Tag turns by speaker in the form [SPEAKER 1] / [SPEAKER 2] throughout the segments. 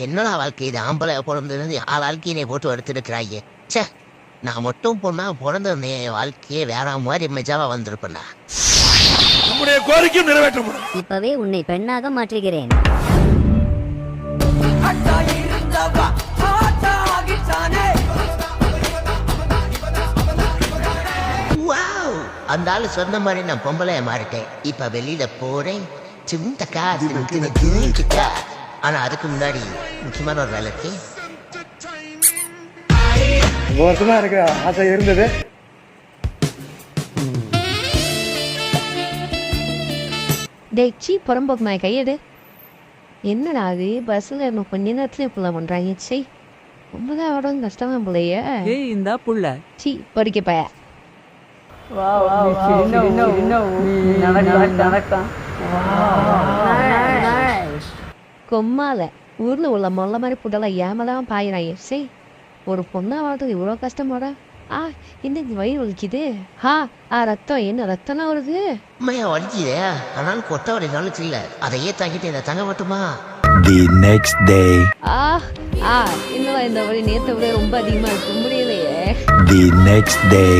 [SPEAKER 1] என்னடா வாழ்க்கை இது ஆம்பளை பிறந்தது வாழ்க்கையினை போட்டு எடுத்துருக்கிறாங்க. சே, நான் மட்டும் பொண்ணா பிறந்த வாழ்க்கையே வேற மாதிரி மெஜாவா வந்திருப்பேன்டா.
[SPEAKER 2] நம்முடைய கோரிக்கையும் நிறைவேற்றப்படும்.
[SPEAKER 3] இப்பவே உன்னை பெண்ணாக மாற்றுகிறேன்.
[SPEAKER 1] அந்த ஆளு சொன்ன மாதிரி நான் பொம்பளைய மாறிட்டேன். இப்ப வெளியில போறேன். ஆனா அதுக்கு முன்னாடி முக்கியமான ஒரு வேலைக்கு
[SPEAKER 4] வருஷமா இருக்கு ஆசை இருந்தது.
[SPEAKER 5] டேச்சி புறம்போக்கு நான் கையெடு. என்னடா அது பஸ்ஸில் என்ன கொஞ்ச நேரத்துல புள்ள பண்ணுறாங்க. சரி ரொம்பதான் அவட கஷ்டமா பிள்ளைய.
[SPEAKER 6] இந்த புள்ள
[SPEAKER 5] சி பொறிக்க பய கொம்மால ஊர்ல உள்ள மொல்ல மாதிரி புட்டெல்லாம் ஏமாதான் பாயிறாங்க. சரி ஒரு பொண்ணா வாழ்றது இவ்வளோ கஷ்டமாடா. என்ன வயிறு வலிக்குது. ரத்தம் என்ன ரத்தம்லாம் வருது.
[SPEAKER 1] உண்மையா வலிக்குதே. ஆனாலும் கொட்ட வலினாலும் இல்லை, அதையே தாங்கிட்டு இதை தங்க மட்டுமா.
[SPEAKER 7] The next day.
[SPEAKER 5] என்னடா இந்த வழி நேற்றை விட ரொம்ப அதிகமா இருக்க முடியலையே.
[SPEAKER 7] The next day.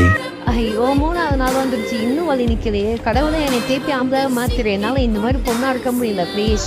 [SPEAKER 5] ஐயோ 3வது நாள் வந்துருச்சு, இன்னும் வழி நிக்கலையே. கடவுளை என்னை தேப்பி ஆம்பளை மாத்திரு. என்னால இந்த மாதிரி பொண்ணா இருக்க முடியல ப்ளீஸ்.